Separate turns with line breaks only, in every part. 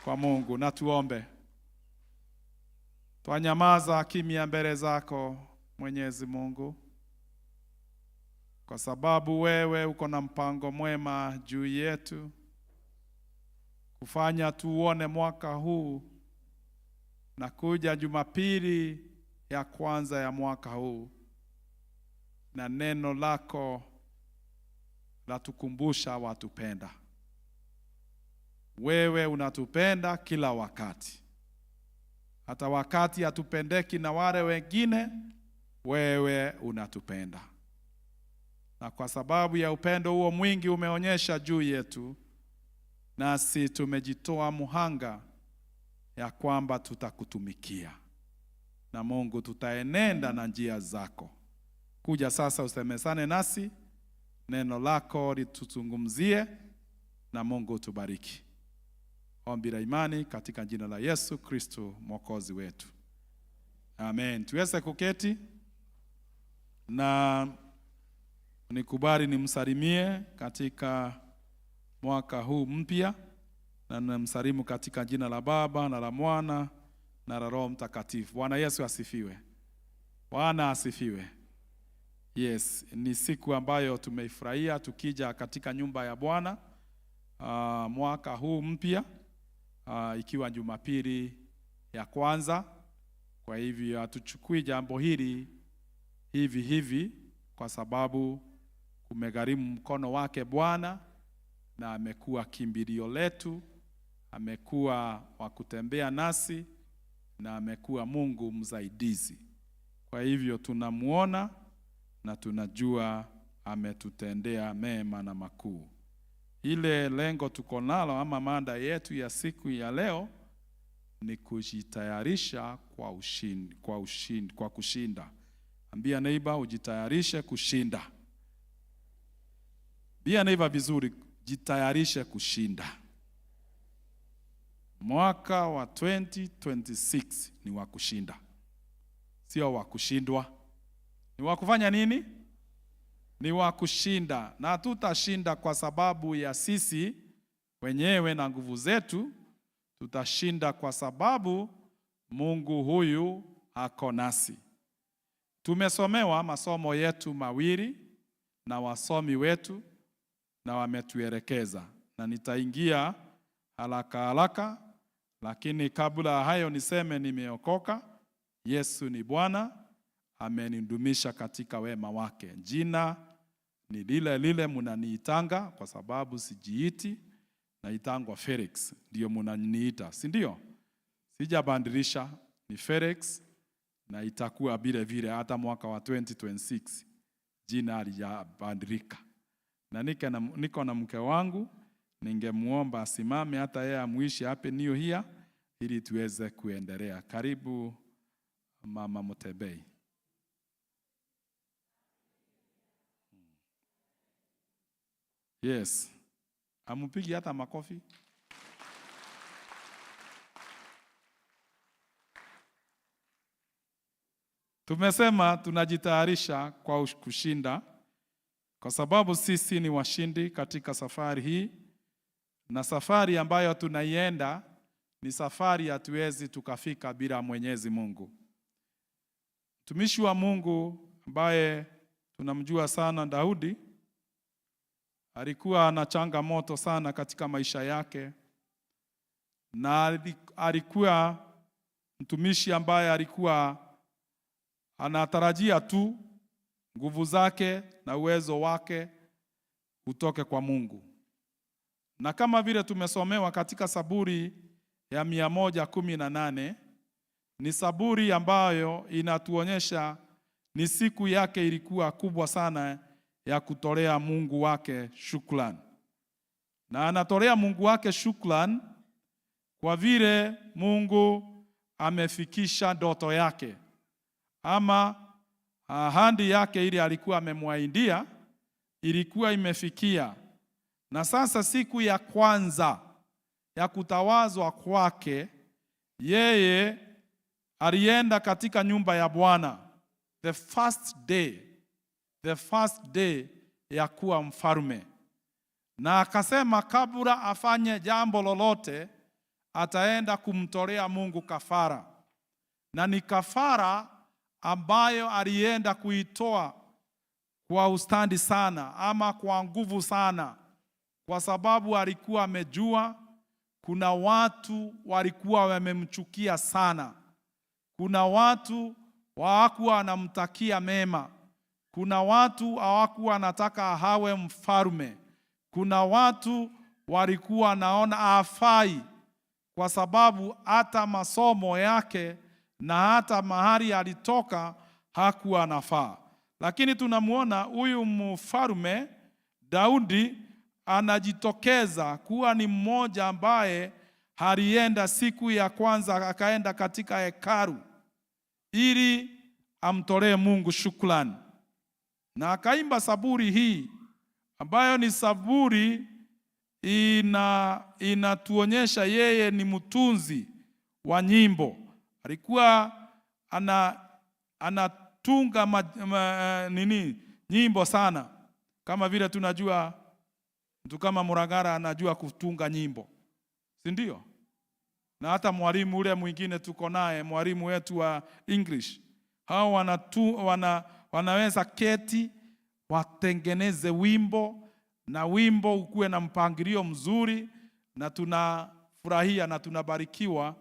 kwa Mungu. Na tuombe. Twanyamaza kimya mbele zako Mwenyezi Mungu, kwa sababu wewe uko na mpango mwema juu yetu, kufanya tuone mwaka huu na kuja Jumapili ya kwanza ya mwaka huu, na neno lako la tukumbusha watupenda. Wewe unatupenda kila wakati, hata wakati hatupendeki na wale wengine, wewe unatupenda. Na kwa sababu ya upendo huo mwingi umeonyesha juu yetu, nasi tumejitoa muhanga ya kwamba tutakutumikia. Na Mungu, tutaenenda na njia zako. Kuja sasa usemesane nasi, neno lako lituzungumzie, na Mungu tubariki. Ombi la imani katika jina la Yesu Kristo Mwokozi wetu. Amen. Tuweze kuketi na nikubali nimsalimie katika mwaka huu mpya, na namsalimu katika jina la Baba na la Mwana na la Roho Mtakatifu. Bwana Yesu asifiwe. Bwana asifiwe. Yes, ni siku ambayo tumeifurahia tukija katika nyumba ya Bwana mwaka huu mpya, ikiwa Jumapili ya kwanza. Kwa hivyo hatuchukui jambo hili hivi kwa sababu kumegharimu mkono wake Bwana, na amekuwa kimbilio letu, amekuwa wa kutembea nasi, na amekuwa Mungu msaidizi. Kwa hivyo tunamuona na tunajua ametutendea mema na makuu. Ile lengo tuko nalo ama mada yetu ya siku ya leo ni kujitayarisha kwa kushinda. Ambia neighbor, ujitayarishe kushinda. Bia neighbor vizuri, jitayarishe kushinda. Mwaka wa 2026 ni wa kushinda, sio wa kushindwa. Ni wa kufanya nini? Ni wa kushinda. Na tutashinda kwa sababu ya sisi wenyewe na nguvu zetu. Tutashinda kwa sababu Mungu huyu ako nasi. Tumesomewa masomo yetu mawili na wasomi wetu, na wametuelekeza, na nitaingia haraka, lakini kabla hayo niseme nimeokoka. Yesu ni Bwana, amenidumisha katika wema wake. Jina ni lile mnaniitanga, kwa sababu sijiiti, naitangwa Felix, ndio mnaniita, si ndio? Sijabadilisha, ni Felix, na itakuwa vile hata mwaka wa 2026 jina halijabadilika. Na niko na mke wangu, ningemuomba asimame hata yeye amuishi hape niyo hia, ili tuweze kuendelea. Karibu Mama Mutebei. Yes. Amupigi hata makofi. Tumesema tunajitayarisha kwa kushinda, kwa sababu sisi ni washindi katika safari hii, na safari ambayo tunaienda ni safari hatuwezi tukafika bila Mwenyezi Mungu. Mtumishi wa Mungu ambaye tunamjua sana, Daudi, alikuwa na changamoto sana katika maisha yake, na alikuwa mtumishi ambaye alikuwa anatarajia tu nguvu zake na uwezo wake utoke kwa Mungu. Na kama vile tumesomewa katika Zaburi ya 118, ni Zaburi ambayo inatuonyesha ni siku yake ilikuwa kubwa sana ya kutolea Mungu wake shukrani. Na anatolea Mungu wake shukrani kwa vile Mungu amefikisha ndoto yake, ama ahadi yake ile alikuwa amemwahidia ilikuwa imefikia. Na sasa siku ya kwanza ya kutawazwa kwake, yeye alienda katika nyumba ya Bwana, the first day ya kuwa mfalme. Na akasema kabla afanye jambo lolote, ataenda kumtolea Mungu kafara. Na ni kafara ambayo alienda kuitoa kwa ustadi sana ama kwa nguvu sana, kwa sababu alikuwa amejua kuna watu walikuwa wamemchukia sana. Kuna watu hawakuwa wanamtakia mema. Kuna watu hawakuwa wanataka awe mfalme. Kuna watu walikuwa naona hafai, kwa sababu hata masomo yake na hata mahali alitoka hakuwa anafaa. Lakini tunamuona huyu mfalme Daudi anajitokeza kuwa ni mmoja ambaye alienda siku ya kwanza akaenda katika hekalu ili amtolee Mungu shukrani. Na akaimba saburi hii ambayo ni saburi inatuonyesha yeye ni mtunzi wa nyimbo. Alikuwa anatunga nyimbo sana, kama vile tunajua mtu kama Muragara anajua kutunga nyimbo, si ndio? Na hata mwalimu ule mwingine tuko naye, mwalimu wetu wa English, hao wanaweza keti watengeneze wimbo, na wimbo ukuwe na mpangilio mzuri, na tunafurahia na tunabarikiwa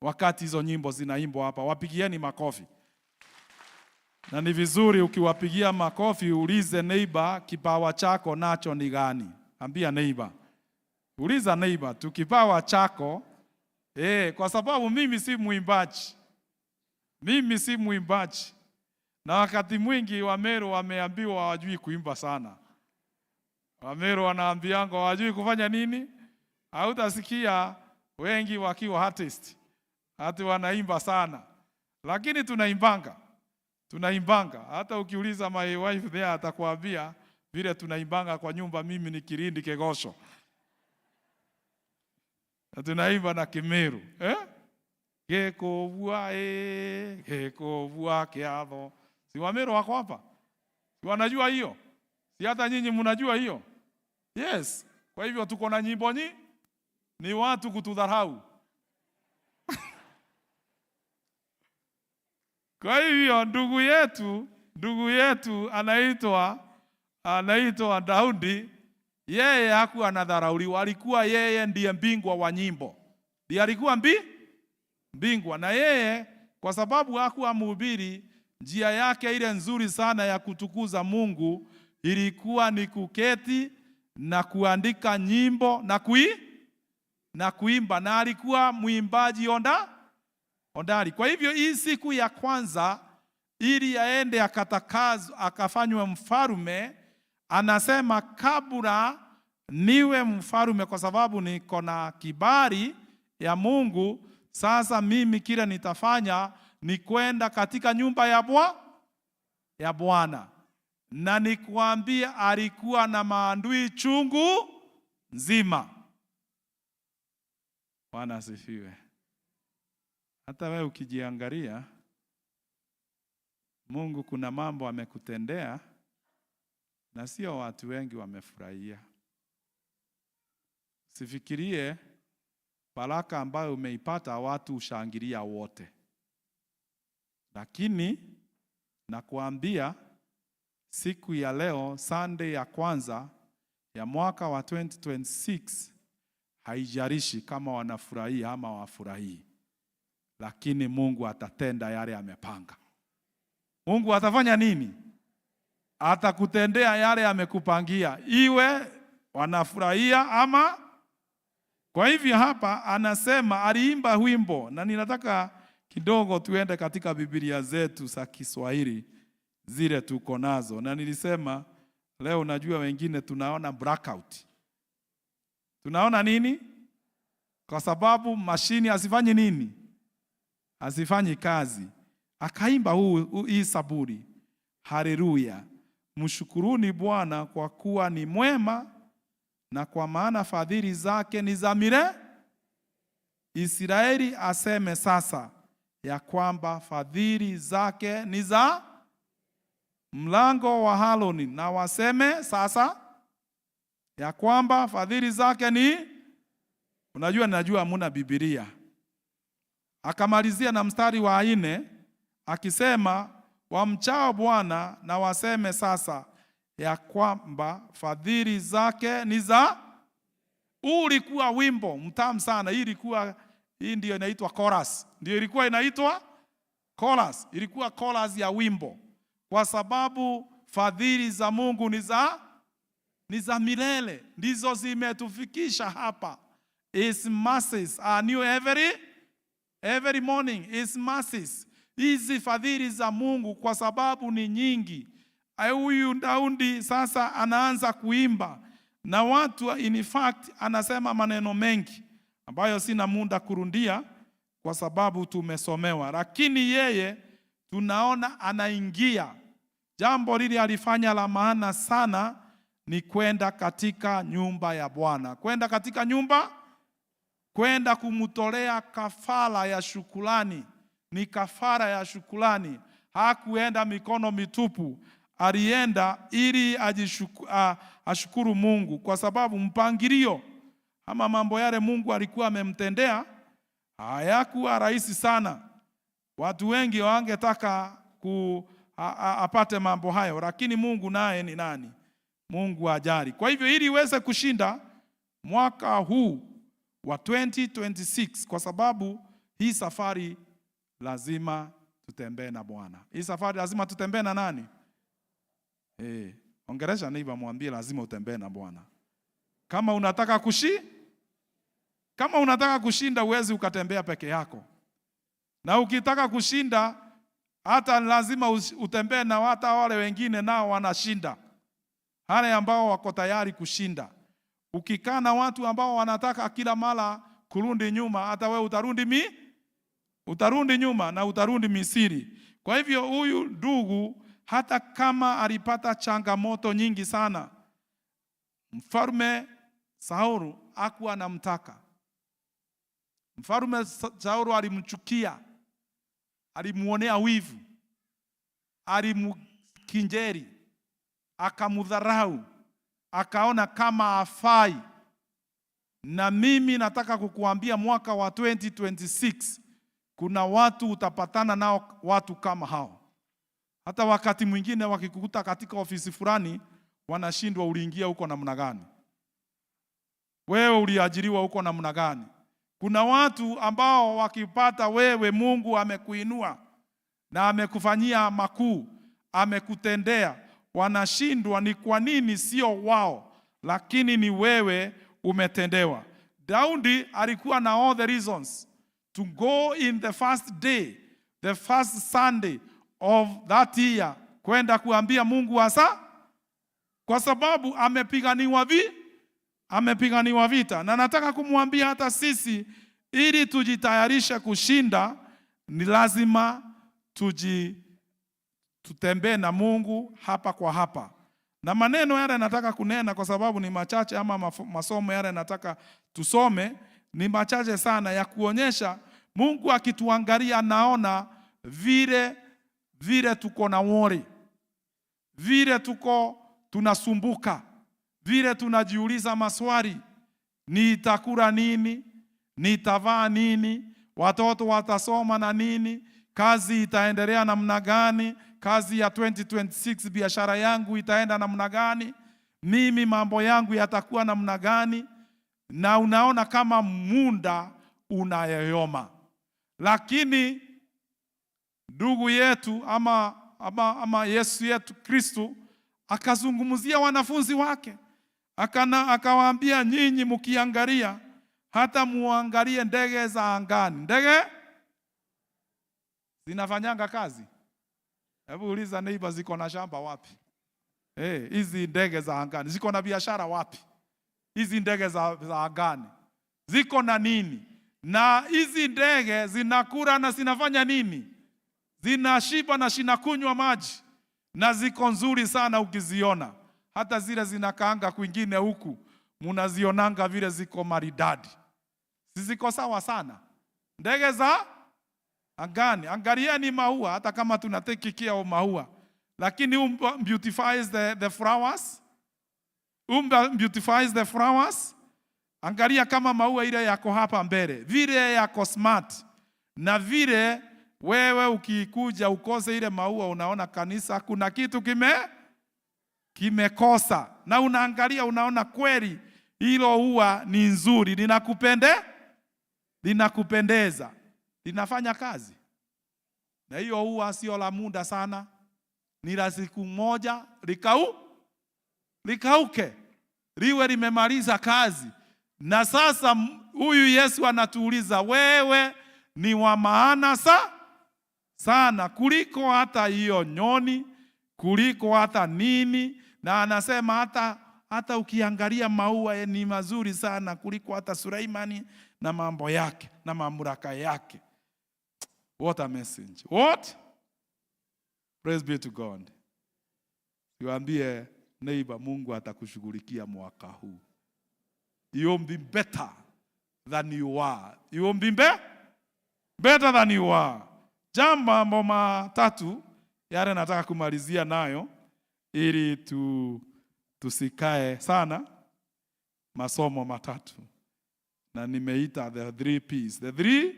wakati hizo nyimbo zinaimbwa hapa. Wapigieni makofi. Na ni vizuri ukiwapigia makofi ulize neighbor, kipawa chako nacho ni gani? Ambia neighbor. Uliza neighbor tu kipawa chako. Kwa sababu mimi si muimbaji. Mimi si muimbaji. Na wakati mwingi Wameru wameambiwa hawajui kuimba sana. Wameru wanaambianga hawajui kufanya nini? Hautasikia wengi wakiwa artist hata wanaimba sana. Lakini tunaimbanga. Hata ukiuliza my wife there atakwambia vile tunaimbanga kwa nyumba. Mimi ni Kirindi Kegosho. Na tunaimba na Kimeru. Gekovua kiatho. Si Wameru wako hapa? Si wanajua hiyo? Si hata nyinyi mnajua hiyo? Yes. Kwa hivyo tuko na nyimbo ni watu kutudharau. Kwa hivyo ndugu yetu anaitwa Daudi, yeye hakuwa anadharauliwa. Alikuwa yeye ndiye bingwa wa nyimbo. Ndiye alikuwa bingwa, na yeye kwa sababu hakuwa mhubiri, njia yake ile nzuri sana ya kutukuza Mungu ilikuwa ni kuketi na kuandika nyimbo na kuimba, na alikuwa mwimbaji ondari. Kwa hivyo hii siku ya kwanza ili aende akafanywe mfalme, anasema kabla niwe mfalme, kwa sababu niko na kibali ya Mungu, sasa mimi kile nitafanya ni kwenda katika nyumba ya Bwana. Na nikuambia alikuwa na maadui chungu nzima. Bwana asifiwe. Hata wewe ukijiangalia, Mungu kuna mambo amekutendea na sio watu wengi wamefurahia. Sifikirie baraka ambayo umeipata watu ushangilia wote. Lakini nakuambia siku ya leo, Sunday ya kwanza ya mwaka wa 2026, haijalishi kama wanafurahia ama wafurahii, lakini Mungu atatenda yale amepanga. Mungu atafanya nini? Atakutendea yale amekupangia, iwe wanafurahia ama. Kwa hivyo hapa anasema aliimba wimbo, na ninataka kidogo tuende katika Biblia zetu za Kiswahili zile tuko nazo. Na nilisema leo, najua wengine tunaona blackout. Tunaona nini? Kwa sababu mashini asifanyi nini? Asifanyi kazi. Akaimba hii saburi. Haleluya. Mshukuruni Bwana kwa kuwa ni mwema, na kwa maana fadhili zake ni za milele. Israeli aseme sasa ya kwamba fadhili zake ni za mlango wa Haroni, na waseme sasa ya kwamba fadhili zake ni. Najua hamuna Biblia. Akamalizia na mstari wa 4 akisema, wamchao Bwana na waseme sasa ya kwamba fadhili zake ni za. Ulikuwa wimbo mtamu sana. Hii ndio inaitwa chorus. Ndio ilikuwa inaitwa chorus. Ilikuwa chorus ya wimbo. Kwa sababu fadhili za Mungu ni za milele. Ndizo zimetufikisha hapa. His mercies are new every morning. His mercies. Hizi fadhili za Mungu kwa sababu ni nyingi. Huyu Daudi sasa anaanza kuimba. Na watu in fact anasema maneno mengi ambayo sina muda kurundia kwa sababu tumesomewa. Lakini yeye tunaona anaingia. Jambo lile alifanya la maana sana ni kwenda katika nyumba ya Bwana. Kwenda katika nyumba, kwenda kumtolea kafara ya shukrani. Ni kafara ya shukrani. Hakuenda mikono mitupu. Alienda ili ashukuru Mungu kwa sababu mpangilio ama mambo yale Mungu alikuwa amemtendea hayakuwa rahisi sana. Watu wengi wangetaka apate mambo hayo, lakini Mungu naye ni nani? Mungu ajali. Kwa hivyo ili iweze kushinda mwaka huu wa 2026, kwa sababu hii safari lazima tutembee na Bwana. Hii safari lazima tutembee na nani? Ongelesha neighbor, mwambie lazima utembee na Bwana. Kama unataka kushinda uwezi ukatembea peke yako. Na ukitaka kushinda hata lazima utembee na wale wengine nao wanashinda. Wale ambao wako tayari kushinda. Ukikaa na watu ambao wanataka kila mara kurudi nyuma, hata wewe utarudi nyuma na utarudi Misri. Kwa hivyo huyu ndugu hata kama alipata changamoto nyingi sana, Mfalme Sauli hakuwa anamtaka. Mfalme Sauli alimchukia, alimuonea wivu, alimkinjeri, akamudharau, akaona kama afai. Na mimi nataka kukuambia mwaka wa 2026 kuna watu utapatana nao, watu kama hao. Hata wakati mwingine wakikukuta katika ofisi fulani wanashindwa uliingia huko namna gani? Wewe uliajiriwa huko namna gani? Kuna watu ambao wakipata wewe Mungu amekuinua na amekufanyia makuu, amekutendea, wanashindwa ni kwa nini sio wao, lakini ni wewe umetendewa. Daudi alikuwa na all the reasons to go in the first day, the first Sunday of that year, kwenda kuambia Mungu hasa, kwa sababu amepiganiwa vita. Na nataka kumwambia hata sisi, ili tujitayarishe kushinda, ni lazima tutembee na Mungu hapa kwa hapa. Na maneno yale nataka kunena kwa sababu ni machache, ama masomo yale nataka tusome ni machache sana, ya kuonyesha Mungu akituangalia naona vile tuko na worry, vile tunasumbuka, vile tunajiuliza maswali, nitakula nini, nitavaa nini, watoto watasoma na nini, kazi itaendelea namna gani, kazi ya 2026 biashara yangu itaenda namna gani, mimi mambo yangu yatakuwa namna gani. Na unaona kama muda unayoyoma. Lakini ndugu yetu ama Yesu yetu Kristo akazungumzia wanafunzi wake, akawaambia, nyinyi mkiangalia hata muangalie ndege za angani. Ndege zinafanyanga kazi. Hebu uliza neighbor, ziko na shamba wapi? Hizi ndege za angani ziko na biashara wapi? Hizi ndege za angani ziko na nini? Na hizi ndege zinakula na zinafanya nini? Zinashiba na zinakunywa maji, na ziko nzuri sana ukiziona. Hata zile zinakaanga kwingine huku munazionanga vile ziko maridadi. Ziko sawa sana ndege za angani. Angalieni maua, hata kama tunatake care of maua, lakini beautifies the flowers. Beautifies the flowers. Angalia kama maua ile yako hapa mbele, vile yako smart, na vile wewe ukikuja ukose ile maua, unaona kanisa kuna kitu kimekosa, na unaangalia unaona kweli hilo ua ni nzuri, linakupendeza, linafanya kazi. Na hiyo ua sio la muda sana, ni la siku moja likauke, liwe limemaliza kazi. Na sasa huyu Yesu anatuuliza, wewe ni wa maana sana kuliko hata hiyo nyoni, kuliko hata nini. Na anasema hata ukiangalia maua ni mazuri sana kuliko hata Suleimani na mambo yake na mamlaka yake. What a message. What? Praise be to God. Niwaambie neighbor, Mungu atakushughulikia mwaka huu. You will be better than you are. You will be better than you are. Jambo matatu yale nataka kumalizia nayo ili tusikae sana, masomo matatu. Na nimeita the 3 P's. The 3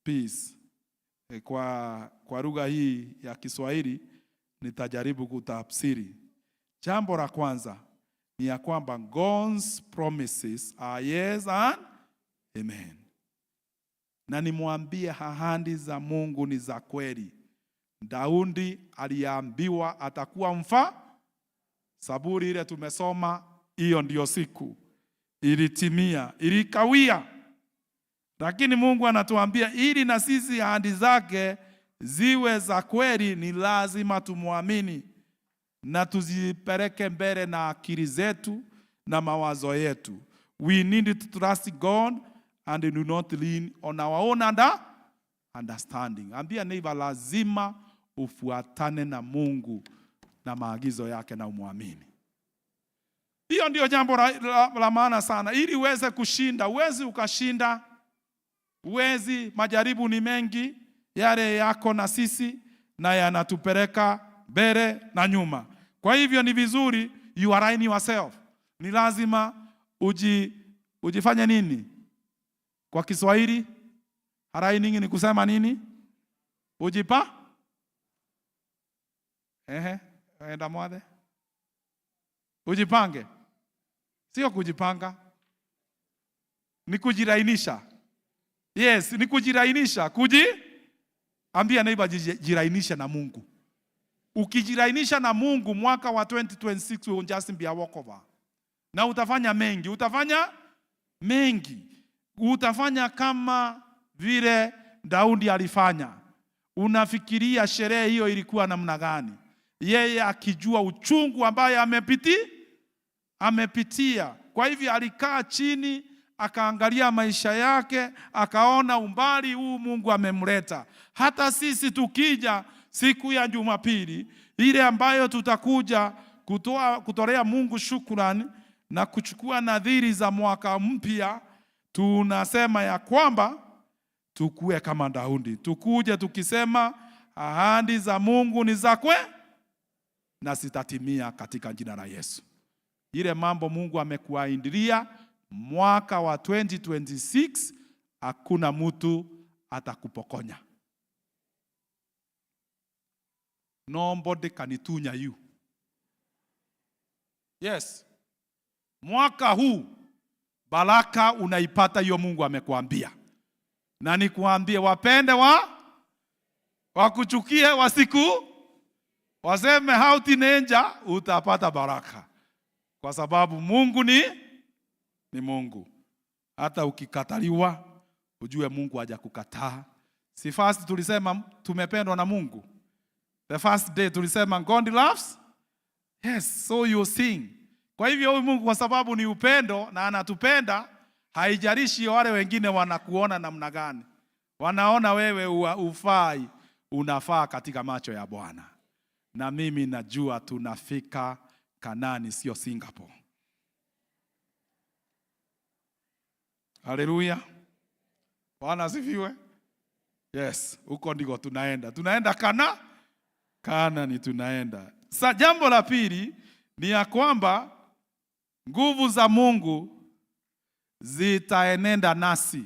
P's. Kwa lugha hii ya Kiswahili nitajaribu kutafsiri. Jambo la kwanza ni ya kwamba God's promises are yes and amen. Na nimwambie ahadi za Mungu ni za kweli. Daudi aliambiwa atakuwa Zaburi ile tumesoma, hiyo ndio siku ilitimia, ilikawia. Lakini Mungu anatuambia ili na sisi ahadi zake ziwe za kweli ni lazima tumwamini na tuzipeleke mbele na akili zetu na mawazo yetu. We need to trust God and do not lean on our own understanding. Ambia neighbor, lazima ufuatane na Mungu na maagizo yake na umwamini. Hiyo ndio jambo la maana sana ili uweze kushinda. Uwezi ukashinda, majaribu ni mengi yale yako na sisi, na yanatupeleka mbele na nyuma. Kwa hivyo ni vizuri you align yourself. Ni lazima ujifanye nini? Kwa Kiswahili aligning ni kusema nini? Enda mwade. Ujipange. Sio kujipanga. Ni kujirainisha. Yes, ni kujirainisha. Ambia neighbor, jirainisha na Mungu. Ukijirainisha na Mungu, mwaka wa 2026 will just be a walkover. Na utafanya mengi. Utafanya kama vile Daudi alifanya. Unafikiria sherehe hiyo ilikuwa namna gani? Yeye akijua uchungu ambaye amepitia. Kwa hivyo alikaa chini, akaangalia maisha yake, akaona umbali huu Mungu amemleta. Hata sisi tukija siku ya Jumapili ile ambayo tutakuja kutolea Mungu shukrani na kuchukua nadhiri za mwaka mpya, tunasema ya kwamba tukue kama Daudi. Tukuje tukisema ahadi za Mungu ni za kweli na zitatimia katika jina la Yesu. Ile mambo Mungu amekuahidia mwaka wa 2026, hakuna mtu atakupokonya. Nobody can tunya you. Yes. Mwaka huu baraka unaipata hiyo Mungu amekuambia. Na nikuambie, wapende wakuchukie waseme how teenager, utapata baraka. Kwa sababu Mungu ni Mungu. Hata ukikataliwa ujue Mungu hajakukataa. Si first tulisema tumependwa na Mungu. The first day tulisema God loves. Yes, so you sing. Kwa hivyo huyu Mungu kwa sababu ni upendo na anatupenda, haijalishi wale wengine wanakuona namna gani. Wanaona wewe ufai, unafaa katika macho ya Bwana. Na mimi najua tunafika Kanani, sio Singapore. Haleluya. Bwana asifiwe. Yes, huko ndiko tunaenda. Tunaenda Kanani tunaenda. Sasa jambo la pili ni ya kwamba nguvu za Mungu zitaenenda nasi.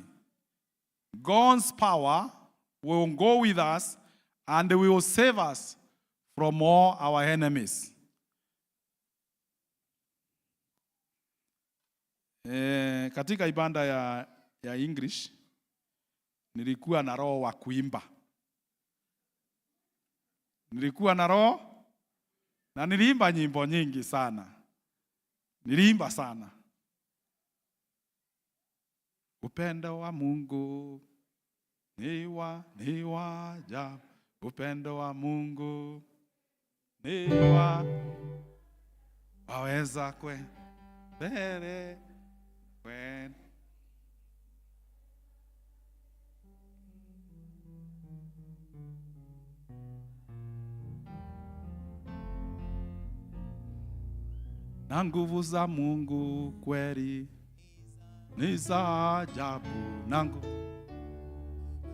God's power will go with us and will save us from all our enemies. Katika ibada ya English nilikuwa na roho wa kuimba. Nilikuwa na roho na niliimba nyimbo nyingi sana. Niliimba sana. Upendo wa Mungu ni wa ajabu. Upendo wa Mungu ni waweza mbele kwen. Na nguvu za Mungu kweli ni za ajabu. Na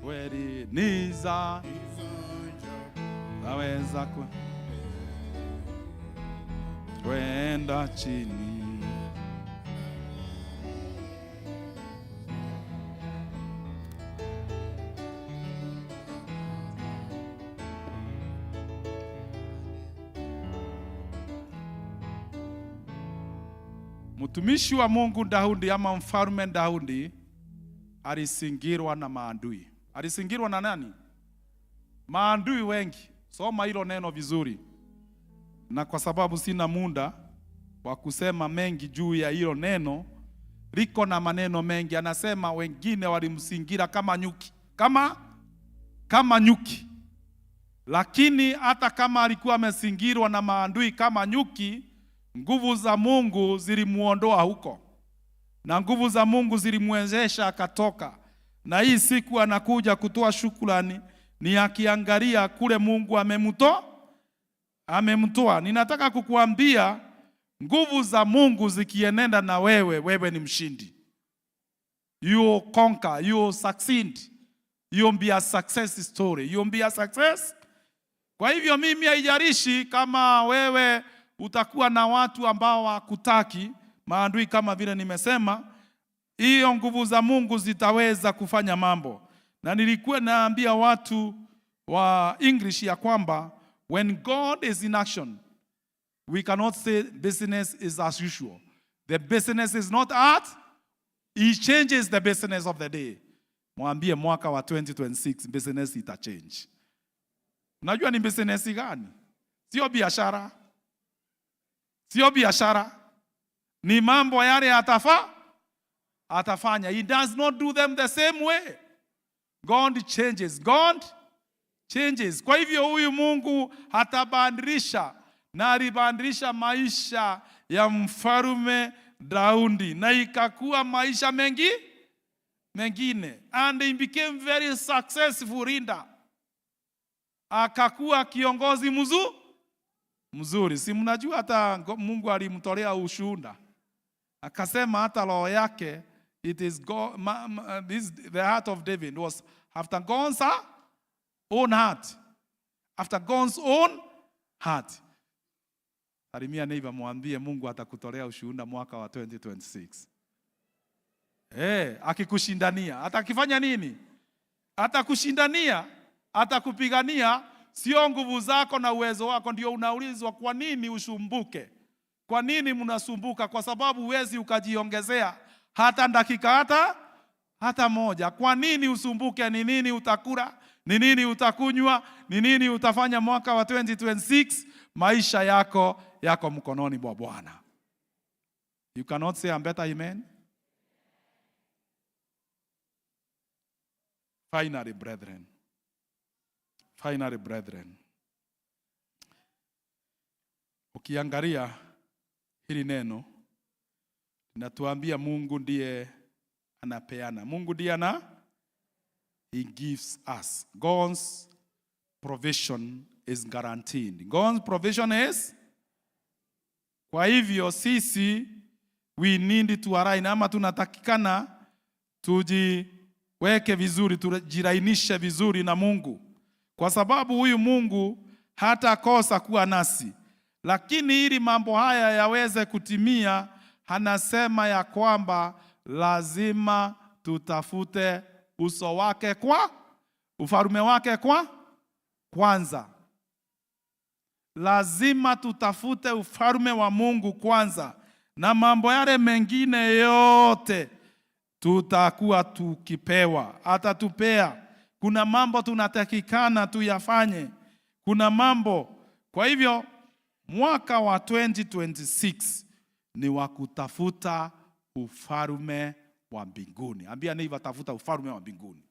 kweli ni za ajabu. Naweza kwenda chini. Mtumishi wa Mungu Daudi ama mfalme Daudi alisingirwa na maadui. Alisingirwa na nani? Maadui wengi. Soma hilo neno vizuri. Na kwa sababu sina muda wa kusema mengi juu ya hilo neno, liko na maneno mengi. Anasema wengine walimsingira kama nyuki. Kama nyuki. Lakini hata kama alikuwa amesingirwa na maadui kama nyuki, nguvu za Mungu zilimuondoa huko. Na nguvu za Mungu zilimwezesha akatoka. Na hii siku anakuja kutoa shukrani, ni akiangalia kule Mungu amemtoa. Ninataka kukuambia nguvu za Mungu zikienenda na wewe ni mshindi. You conquer, you succeed. You be a success story. You be a success. Kwa hivyo mimi haijalishi kama wewe utakuwa na watu ambao wakutaki, maadui kama vile nimesema, hiyo nguvu za Mungu zitaweza kufanya mambo. Na nilikuwa naambia watu wa English ya kwamba when God is in action, we cannot say business is as usual. The business is not art. He changes the business of the day. Mwambie mwaka wa 2026 business ita change. Unajua ni business gani? Sio biashara. Sio biashara. Ni mambo yale atafanya. He does not do them the same way. God changes. God changes. Kwa hivyo huyu Mungu hatabadilisha, na alibadilisha maisha ya mfalme Daudi na ikakuwa maisha mengine. And he became very successful leader. Akakuwa kiongozi mzuri. Si mnajua hata Mungu alimtolea ushuhuda. Akasema hata roho yake, it is God, the heart of David was after God's own heart. After God's own heart. Salimia neighbor, mwambie Mungu atakutolea ushuhuda mwaka wa 2026. Akikushindania, atakifanya nini? Atakushindania, atakupigania. Sio nguvu zako na uwezo wako. Ndio unaulizwa kwa nini usumbuke? Kwa nini mnasumbuka? Kwa sababu huwezi ukajiongezea hata dakika hata moja. Kwa nini usumbuke? Ni nini utakula? Ni nini utakunywa? Ni nini utafanya mwaka wa 2026? Maisha yako mkononi mwa Bwana. You cannot say I'm better, amen? Finally, brethren. Ukiangalia hili neno linatuambia Mungu ndiye anapeana. Mungu ndiye He gives us. God's provision is guaranteed. God's provision is. Kwa hivyo sisi we need to align, ama tunatakikana tujiweke vizuri, tujirainishe vizuri na Mungu. Kwa sababu huyu Mungu hatakosa kuwa nasi. Lakini ili mambo haya yaweze kutimia, anasema ya kwamba lazima tutafute uso wake ufalme wake kwanza. Lazima tutafute ufalme wa Mungu kwanza, na mambo yale mengine yote tutakuwa tukipewa, atatupea. Kuna mambo tunatakikana tuyafanye, kuna mambo. Kwa hivyo mwaka wa 2026 ni wa kutafuta ufalme wa mbinguni. Ambia neighbor, tafuta ufalme wa mbinguni.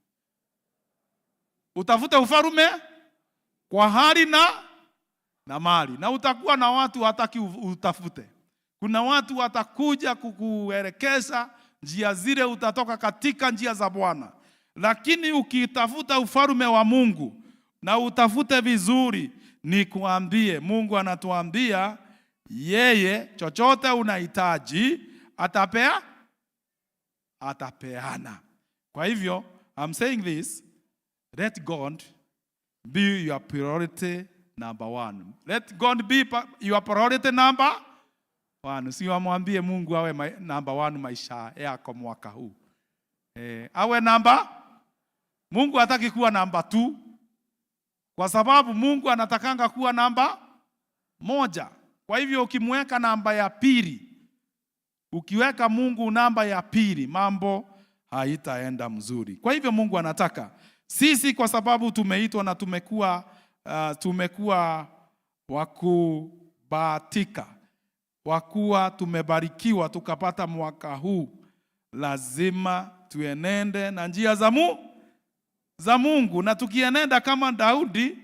Utafute ufalme kwa hali na mali, na utakuwa na watu hataki utafute. Kuna watu watakuja kukuelekeza njia zile, utatoka katika njia za Bwana. Lakini ukitafuta ufalme wa Mungu na utafute vizuri, ni kuambie Mungu anatuambia yeye chochote unahitaji atapeana. Kwa hivyo I'm saying this, let God be your priority number 1. Let God be your priority number 1. Usiwamwambie Mungu awe number 1 maisha yako mwaka huu. Awe Mungu hataki kuwa number 2, kwa sababu Mungu anatakanga kuwa namba 1. Kwa hivyo ukimweka namba ya pili, ukiweka Mungu namba ya pili, mambo haitaenda mzuri. Kwa hivyo Mungu anataka sisi, kwa sababu tumeitwa na tumekuwa wakubahatika, wakuwa tumebarikiwa tukapata mwaka huu, lazima tuenende na njia za Mungu, na tukienenda kama Daudi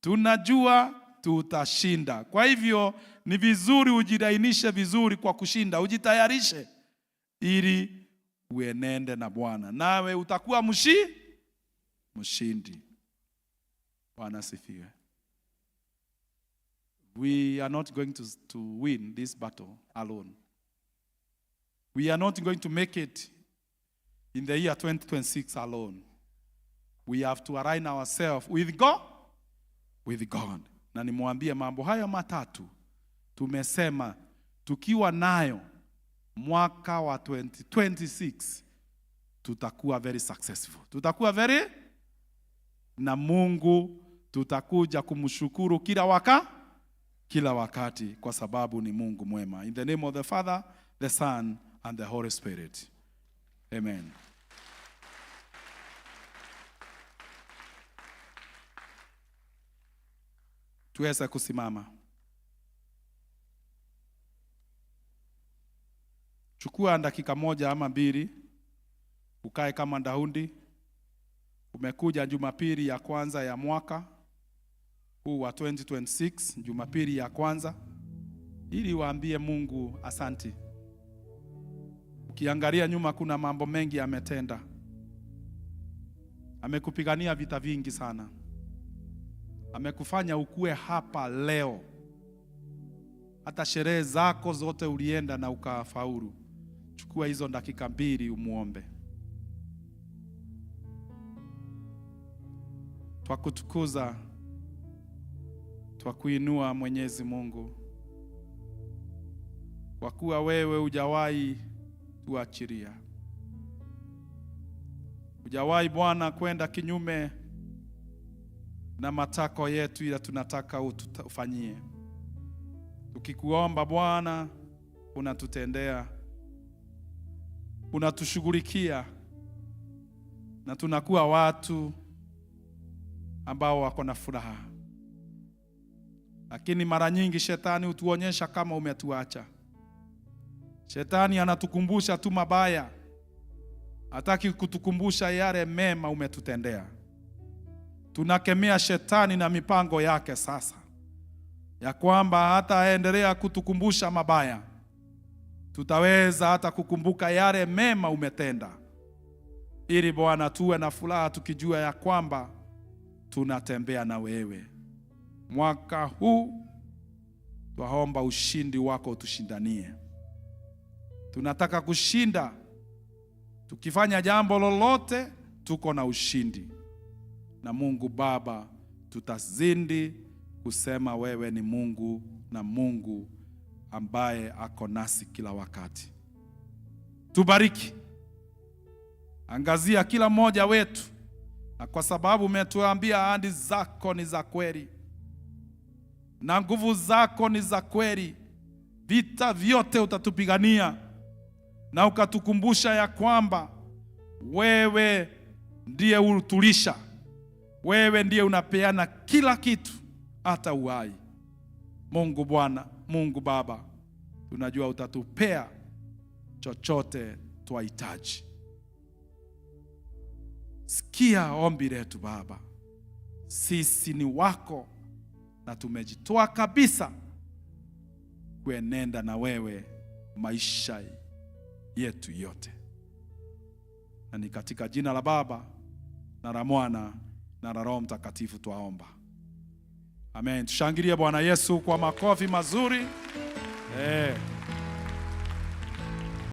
tunajua tutashinda. Kwa hivyo ni vizuri ujilainishe vizuri kwa kushinda, ujitayarishe ili uenende na Bwana, nawe utakuwa mshindi. Bwana asifiwe. We are not going to win this battle alone. We are not going to make it in the year 2026 alone. We have to align ourselves with God. Na nimwambie mambo haya matatu tumesema tukiwa nayo mwaka wa 2026 tutakuwa very successful. Tutakuwa na Mungu tutakuja kumshukuru kila wakati kwa sababu ni Mungu mwema. In the name of the Father, the Son and the Holy Spirit. Amen. Tuweza kusimama. Chukua dakika 1 ama 2, ukae kama Daudi. Umekuja Jumapili ya kwanza ya mwaka huu wa 2026, Jumapili ya kwanza, ili waambie Mungu asante. Ukiangalia nyuma kuna mambo mengi ametenda. Amekupigania vita vingi sana. Amekufanya ukue hapa leo. Hata sherehe zako zote ulienda na ukafaulu. Chukua hizo dakika 2 umuombe. Twakutukuza, twakuinua Mwenyezi Mungu, kwa kuwa wewe hujawahi tuachilia. Hujawahi Bwana kwenda kinyume na matako yetu, ila tunataka utufanyie. Tukikuomba Bwana unatutendea, unatushughulikia, na tunakuwa watu ambao wako na furaha. Lakini mara nyingi shetani hutuonyesha kama umetuacha. Shetani anatukumbusha tu mabaya, hataki kutukumbusha yale mema umetutendea. Tunakemea shetani na mipango yake sasa, ya kwamba hata aendelea kutukumbusha mabaya, tutaweza hata kukumbuka yale mema umetenda, ili Bwana tuwe na furaha tukijua ya kwamba tunatembea na wewe. Mwaka huu twaomba ushindi wako utushindanie. Tunataka kushinda. Tukifanya jambo lolote tuko na ushindi. Na Mungu Baba, tutazidi kusema wewe ni Mungu, na Mungu ambaye ako nasi kila wakati. Tubariki Angazia kila mmoja wetu, na kwa sababu umetuambia ahadi zako ni za kweli na nguvu zako ni za kweli, vita vyote utatupigania, na ukatukumbusha ya kwamba wewe ndiye utulisha, wewe ndiye unapeana kila kitu, hata uhai. Mungu Bwana, Mungu Baba, tunajua utatupea chochote twahitaji. Sikia ombi letu Baba, sisi ni wako na tumejitoa kabisa kuenenda na wewe maisha yetu yote. Na ni katika jina la Baba na la Mwana na la Roho Mtakatifu twaomba. Amen. Tushangilie Bwana Yesu kwa makofi mazuri.